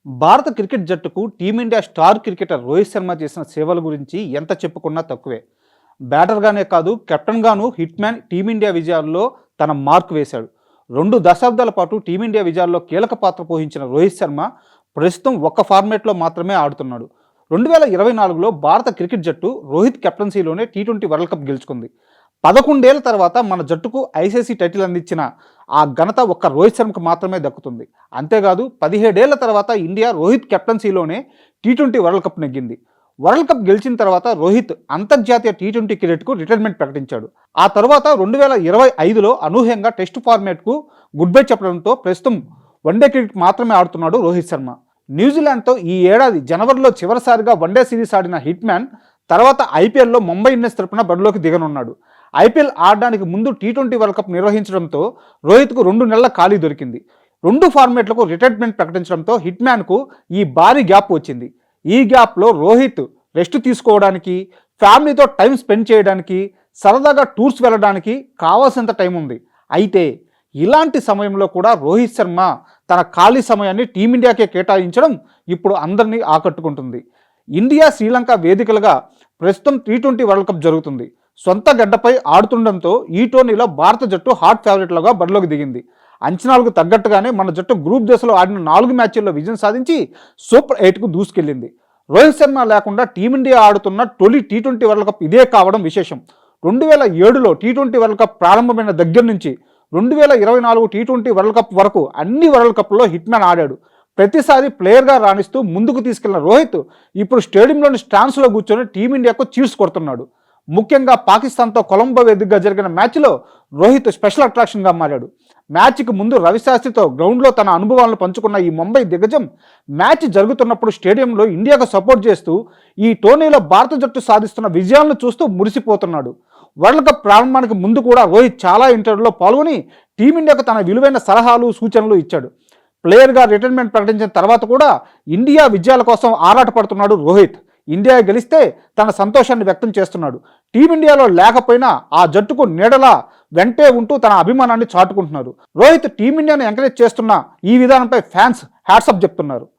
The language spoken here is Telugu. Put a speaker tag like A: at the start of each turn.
A: భారత క్రికెట్ జట్టుకు team India star cricketer Rohit Sharma చేసిన సేవల గురించి ఎంత చెప్పుకున్నా తక్కువే. బ్యాటర్గానే కాదు కెప్టెన్గాను హిట్ మ్యాన్ టీమిండియా విజయాల్లో తన మార్క్ వేశాడు. 2 దశాబ్దాల పాటు టీమిండియా విజయాల్లో కీలక పాత్ర పోషించిన రోహిత్ శర్మ ప్రస్తుతం ఒక్క ఫార్మేట్లో మాత్రమే ఆడుతున్నాడు. 2024లో భారత క్రికెట్ జట్టు రోహిత్ కెప్టెన్సీలోనే టీ20 వరల్డ్ కప్ గెలుచుకుంది. 11 ఏళ్ల తర్వాత మన జట్టుకు ఐసీసీ టైటిల్ అందించిన ఆ ఘనత ఒక్క రోహిత్ శర్మకు మాత్రమే దక్కుతుంది. అంతేకాదు 17 ఏళ్ల తర్వాత ఇండియా రోహిత్ కెప్టెన్సీలోనే టీ20 వరల్డ్ కప్ నెగ్గింది. వరల్డ్ కప్ గెలిచిన తర్వాత రోహిత్ అంతర్జాతీయ టీ20 క్రికెట్కు రిటైర్మెంట్ ప్రకటించాడు. ఆ తర్వాత 2025లో అనూహ్యంగా టెస్ట్ ఫార్మాట్కు గుడ్ బై చెప్పడంతో ప్రస్తుతం వన్డే క్రికెట్ మాత్రమే ఆడుతున్నాడు రోహిత్ శర్మ. న్యూజిలాండ్తో ఈ ఏడాది జనవరిలో చివరిసారిగా వన్డే సిరీస్ ఆడిన హిట్ మ్యాన్ తర్వాత ఐపీఎల్లో ముంబై ఇండియన్స్ తరపున బరిలోకి దిగనున్నాడు. ఐపీఎల్ ఆడడానికి ముందు టీ20 వరల్డ్ కప్ నిర్వహించడంతో రోహిత్కు 2 నెలల ఖాళీ దొరికింది. 2 ఫార్మాట్లకు రిటైర్మెంట్ ప్రకటించడంతో హిట్ మ్యాన్కు ఈ భారీ గ్యాప్ వచ్చింది. ఈ గ్యాప్లో రోహిత్ రెస్ట్ తీసుకోవడానికి, ఫ్యామిలీతో టైం స్పెండ్ చేయడానికి, సరదాగా టూర్స్ వెళ్ళడానికి కావాల్సినంత టైం ఉంది. అయితే ఇలాంటి సమయంలో కూడా రోహిత్ శర్మ తన ఖాళీ సమయాన్ని టీమిండియాకే కేటాయించడం ఇప్పుడు అందరినీ ఆకట్టుకుంటుంది. ఇండియా శ్రీలంక వేదికలుగా ప్రస్తుతం టీ20 వరల్డ్ కప్ జరుగుతుంది. సొంత గడ్డపై ఆడుతుండడంతో ఈ టోర్నీలో భారత జట్టు హాట్ ఫేవరెట్లుగా బరిలోకి దిగింది. అంచనాలకు తగ్గట్టుగానే మన జట్టు గ్రూప్ దశలో ఆడిన 4 మ్యాచ్ల్లో విజయం సాధించి సూపర్ 8కు దూసుకెళ్లింది. రోహిత్ శర్మ లేకుండా టీమిండియా ఆడుతున్న తొలి టీ20 వరల్డ్ కప్ ఇదే కావడం విశేషం. 2007లో టీ20 వరల్డ్ కప్ ప్రారంభమైన దగ్గర నుంచి 2024 టీ20 వరల్డ్ కప్ వరకు అన్ని వరల్డ్ కప్లో హిట్ మ్యాన్ ఆడాడు. ప్రతిసారి ప్లేయర్గా రాణిస్తూ ముందుకు తీసుకెళ్లిన రోహిత్ ఇప్పుడు స్టేడియంలోని స్టాండ్స్లో కూర్చొని టీమిండియాకు చీర్స్ కొడుతున్నాడు. ముఖ్యంగా పాకిస్తాన్తో కొలంబో వేదికగా జరిగిన మ్యాచ్లో రోహిత్ స్పెషల్ అట్రాక్షన్గా మారాడు. మ్యాచ్కి ముందు రవిశాస్త్రితో గ్రౌండ్లో తన అనుభవాలను పంచుకున్న ఈ ముంబై దిగ్గజం మ్యాచ్ జరుగుతున్నప్పుడు స్టేడియంలో ఇండియాకు సపోర్ట్ చేస్తూ ఈ టోర్నీలో భారత జట్టు సాధిస్తున్న విజయాలను చూస్తూ మురిసిపోతున్నాడు. వరల్డ్ కప్ ప్రారంభానికి ముందు కూడా రోహిత్ చాలా ఇంటర్వ్యూలో పాల్గొని టీమిండియాకు తన విలువైన సలహాలు సూచనలు ఇచ్చాడు. ప్లేయర్గా రిటైర్మెంట్ ప్రకటించిన తర్వాత కూడా ఇండియా విజయాల కోసం ఆరాటపడుతున్నాడు రోహిత్. ఇండియా గెలిస్తే తన సంతోషాన్ని వ్యక్తం చేస్తున్నాడు. టీమిండియాలో లేకపోయినా ఆ జట్టుకు నీడలా వెంటే ఉంటూ తన అభిమానాన్ని చాటుకుంటున్నారు. రోహిత్ టీమిండియాను ఎంకరేజ్ చేస్తున్న ఈ విధానంపై ఫ్యాన్స్ హ్యాట్సప్ చెప్తున్నారు.